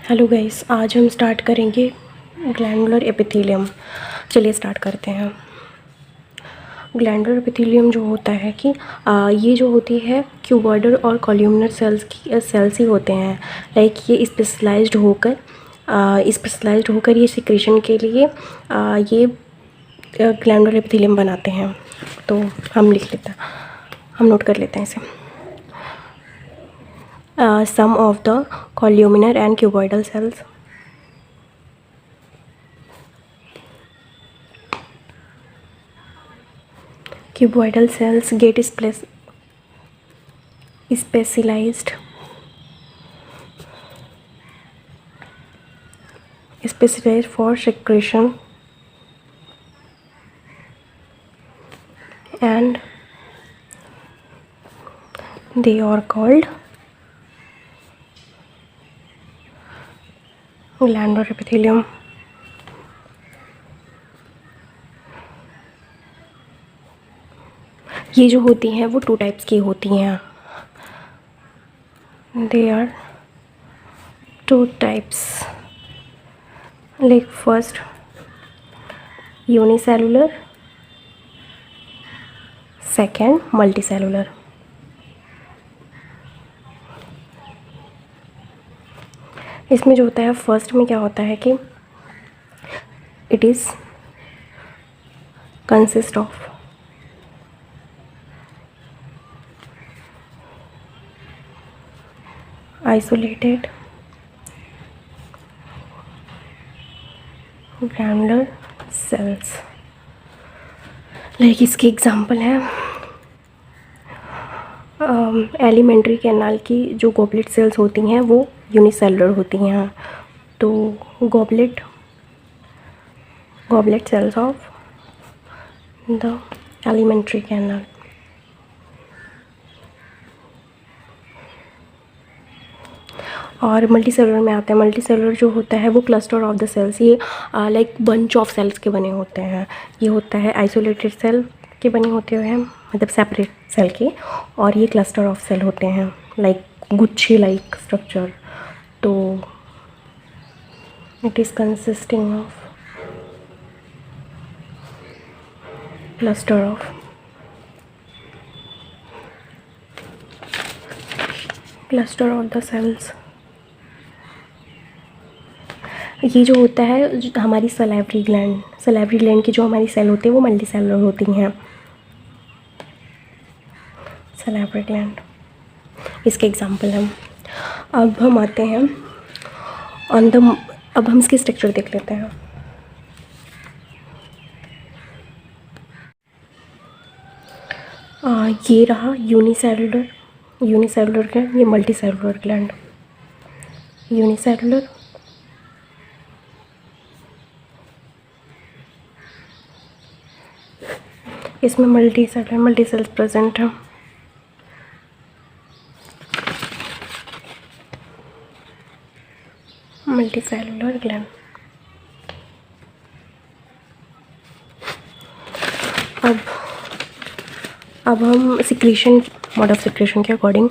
Hello guys, आज हम start करेंगे ग्लैंडुलर एपिथेलियम। चलिए स्टार्ट करते हैं। ग्लैंडुलर एपिथेलियम जो होता है कि ये जो होती है क्यूबॉइडल और कॉल्यूमिनर सेल्स ही होते हैं। लाइक ये स्पेशलाइज्ड होकर ये सिक्रेशन के लिए ये ग्लैंडुलर एपिथेलियम बनाते हैं। तो हम लिख लेते हैं, हम नोट कर लेते हैं इसे। Some of the columnar and cuboidal cells get specialized for secretion and they are called glandular epithelium। ये जो होती हैं वो 2 टाइप्स की होती हैं। They are 2 types. Like first unicellular, second multicellular. इसमें जो होता है फर्स्ट में क्या होता है कि it is consist of isolated glandular cells. Like इसके एग्जांपल हैं एलिमेंट्री कैनाल की जो गॉबलेट सेल्स होती हैं वो यूनिसेलुलर होती हैं। तो goblet cells of the alimentary canal. और मल्टी सेलुलर में आते हैं। मल्टी सेलुलर जो होता है वो क्लस्टर ऑफ द सेल्स, ये लाइक बंच ऑफ सेल्स के बने होते हैं। ये होता है आइसोलेटेड सेल के बने होते हैं, मतलब सेपरेट सेल के, और ये क्लस्टर ऑफ सेल होते हैं लाइक गुच्छे लाइक स्ट्रक्चर। तो it is consisting of cluster of the cells. ये जो होता है हमारी सलाइवरी ग्लैंड की जो हमारी सेल होती है वो मल्टी सेलुलर होती हैं। सलाइवरी ग्लैंड इसके एग्जांपल हैं। अब हम आते हैं अब हम इसकी स्ट्रक्चर देख लेते हैं। ये रहा यूनिसेलुलर ग्लैंड, ये मल्टी सेलुलर ग्लैंड। यूनिसेलुलर, इसमें मल्टी सेल्स प्रेजेंट है। Multi cellular gland. अब हम सिक्रीशन, मोड ऑफ सिक्रीशन के अकॉर्डिंग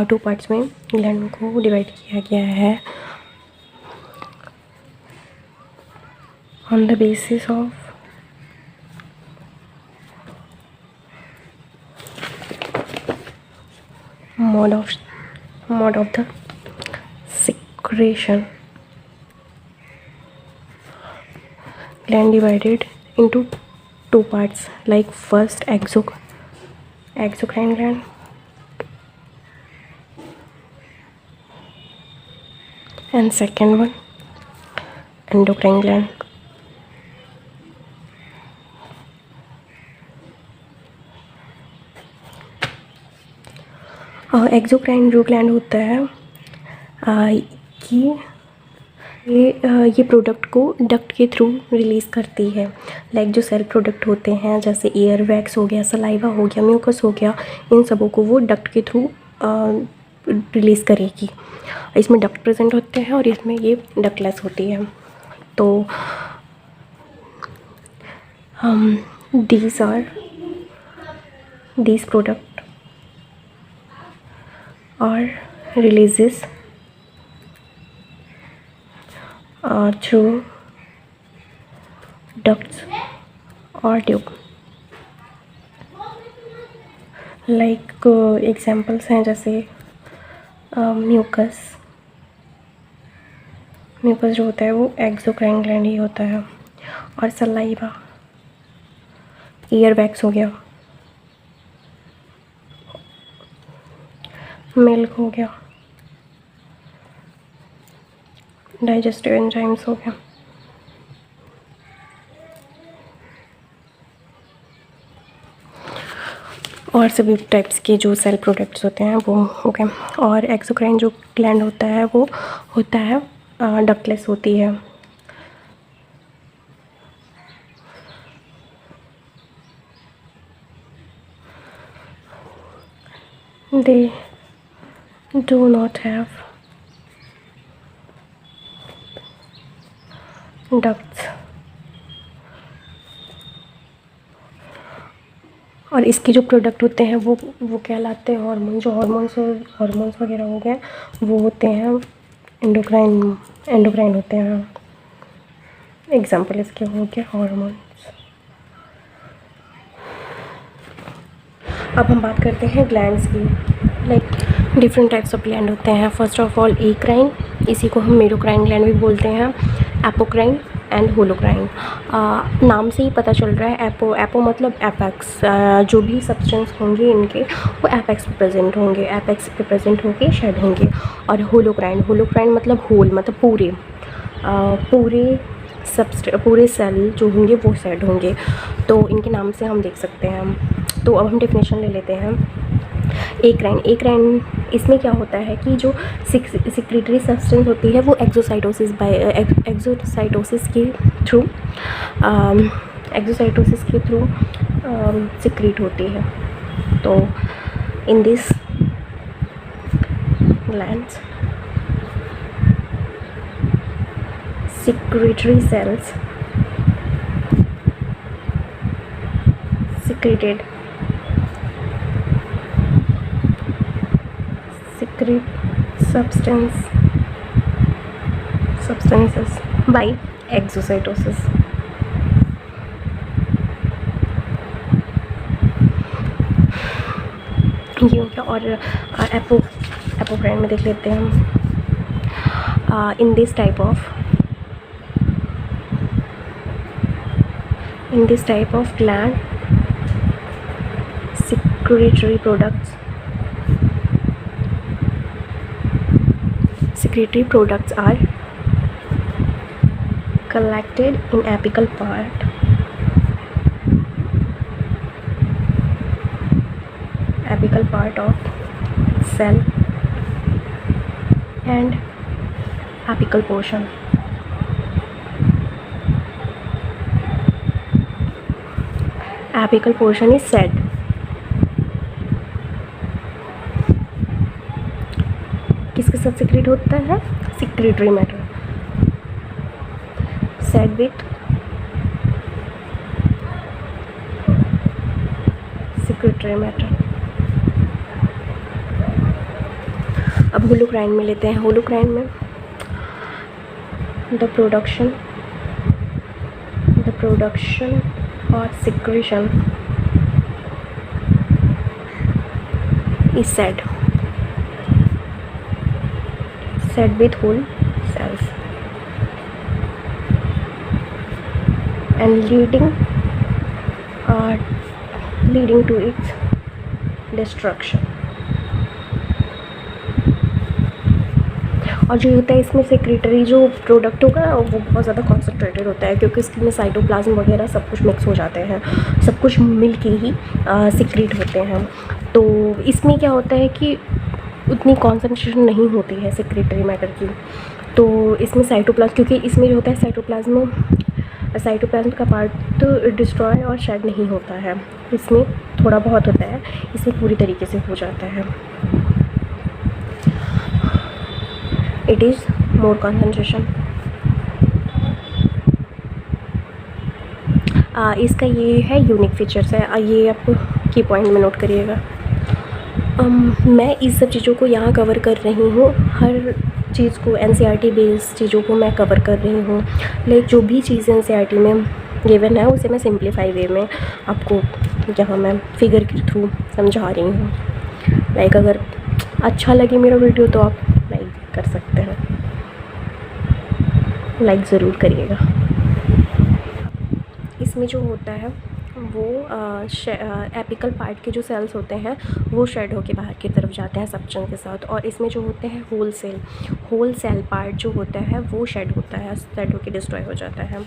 2 पार्ट्स में ग्लैंड को डिवाइड किया गया है on the basis of mode of the secretion. Gland divided into 2 parts, like first exocrine gland and second one endocrine gland. Exocrine जो gland होता है कि ये प्रोडक्ट को डक्ट के थ्रू रिलीज़ करती है। लाइक जो सेल प्रोडक्ट होते हैं जैसे एयर वैक्स हो गया, सलाइवा हो गया, म्यूकस हो गया, इन सबों को वो डक्ट के थ्रू रिलीज़ करेगी। इसमें डक्ट प्रेजेंट होते हैं और इसमें ये डक्टलेस होती है। तो these product or releases through ducts or tube. Like examples हैं जैसे म्यूकस जो होता है वो एक्सोक्राइन ग्लैंड ही होता है, और सलाइवा, ईयर वैक्स हो गया, मिल्क हो गया, डाइजेस्टिव एंजाइम्स हो गया। और सभी टाइप्स के जो सेल प्रोडक्ट्स होते हैं वो हो गए। और एक्सोक्राइन जो ग्लैंड होता है वो होता है डक्टलेस होती है। They do not have ducts। और इसके जो प्रोडक्ट होते हैं वो कहलाते हैं हार्मोन। जो हार्मोन्स वगैरह हो गए वो होते हैं एंडोक्राइन होते हैं। एग्जाम्पल इसके हो गए हार्मोन्स। अब हम बात करते हैं ग्लैंड्स की। Like different types of gland होते हैं। फर्स्ट ऑफ ऑल एक्राइन, इसी को हम मेरोक्राइन ग्लैंड भी बोलते हैं, एपोक्राइन एंड होलोक्राइन। नाम से ही पता चल रहा है, एपो मतलब एपेक्स, जो भी सब्सटेंस होंगे इनके वो एपेक्स पे प्रेजेंट होंगे, एपेक्स पे प्रेजेंट होंगे, शेड होंगे। और होलोक्राइन मतलब होल, मतलब पूरे सेल जो होंगे वो शेड होंगे। तो इनके नाम से हम देख सकते हैं। तो अब हम डेफिनेशन ले लेते हैं। एक्राइन इसमें क्या होता है कि जो सिक्रेटरी सब्सटेंस होती है वो एक्सोसाइटोसिस के थ्रू सिक्रीट होती है। तो in this glands secretory cells secrete substances by exocytosis। ये हो गया। और एपोक्राइन में देख लेते हैं हम। In this type of gland, secretory products are collected in apical part of cell and apical portion। Apical portion is said। किसके साथ सिक्रेट होता है? Secretory matter, said with secretory matter। अब होलोक्राइन में लेते हैं। होलोक्राइन में the production or secretion is said with whole cells and leading to its destruction। और जो होता है इसमें सेक्रेटरी जो प्रोडक्ट होगा वो बहुत ज़्यादा कॉन्सेंट्रेटेड होता है, क्योंकि इसमें साइटोप्लाज्म वगैरह सब कुछ मिक्स हो जाते हैं, सब कुछ मिल के ही सिक्रेट होते हैं। तो इसमें क्या होता है कि उतनी कॉन्सेंट्रेशन नहीं होती है सेक्रेटरी मैटर की। तो इसमें साइटोप्लाज्म, क्योंकि इसमें जो होता है साइटोप्लाज्म का पार्ट तो डिस्ट्रॉय और शेड नहीं होता है, इसमें थोड़ा बहुत होता है, इसमें पूरी तरीके से हो जाता है। It is more concentration. इसका ये है यूनिक फीचर्स है, ये आप की पॉइंट में नोट करिएगा। मैं इस सब चीज़ों को यहाँ कवर कर रही हूँ। हर चीज़ को, एनसीईआरटी बेस्ड चीज़ों को मैं कवर कर रही हूँ। लाइक जो भी चीज़ें एनसीईआरटी में गिवन है उसे मैं सिंप्लीफाई वे में आपको यहाँ मैं फिगर के थ्रू समझा रही हूँ। लाइक अगर अच्छा लगे मेरा वीडियो तो आप लाइक कर सकते हैं, लाइक ज़रूर करिएगा। इसमें जो होता है वो एपिकल पार्ट के जो सेल्स होते हैं वो शेड होके बाहर की तरफ जाते हैं सबचन के साथ, और इसमें जो होते हैं होल सेल पार्ट जो होता है वो शेड होता है, शेड होके डिस्ट्रॉय हो जाता है।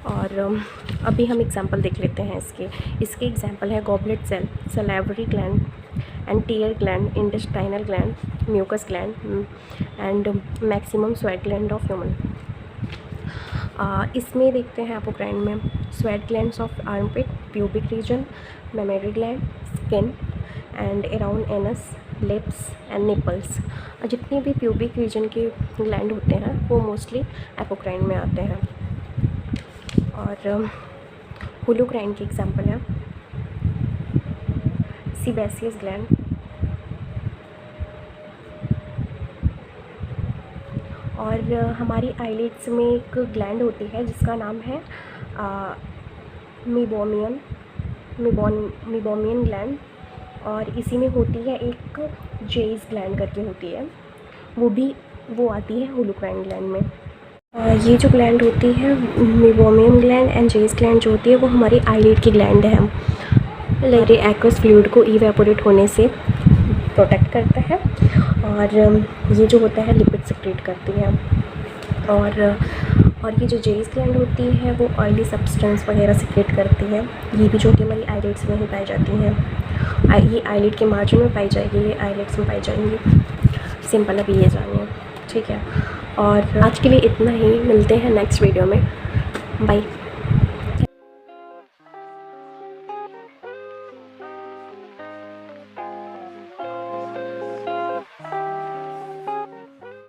और अभी हम एग्जांपल देख लेते हैं इसके एग्जांपल है goblet cell, salivary gland and tear gland, intestinal gland, mucus gland and maximum sweat gland of human. इसमें देखते हैं एपोक्राइन में sweat glands of armpit, pubic region, mammary gland, skin and around anus, lips and nipples. जितने भी pubic region के gland होते हैं वो मोस्टली एपोक्राइन में आते हैं। और होलोक्राइन की एग्जांपल है सीबेसियस ग्लैंड, और हमारी आईलिड्स में एक ग्लैंड होती है जिसका नाम है मीबोमियन ग्लैंड, और इसी में होती है एक जेइस ग्लैंड करके होती है, वो आती है होलोक्राइन ग्लैंड में। ये जो ग्लैंड होती है मीबोमियन ग्लैंड एंड जेइस ग्लैंड जो होती है वो हमारी आईलिड की ग्लैंड है। लेरे एक्वस फ्लूइड को इवेपोरेट होने से प्रोटेक्ट करता है, और ये जो होता है लिपिड सिक्रेट करती है। और ये जो जेइस ग्लैंड होती है वो ऑयली सब्सटेंस वगैरह सिक्रेट करती है। ये भी जो कि हमारी आईलिड्स में ही पाई जाती हैं। ये आईलिड के मार्जिन में पाई जाएगी, ये आईलिड्स में पाई जाएंगी। सिंपल अभी ये जानिए, ठीक है। और आज के लिए इतना ही, मिलते हैं नेक्स्ट वीडियो में, बाय।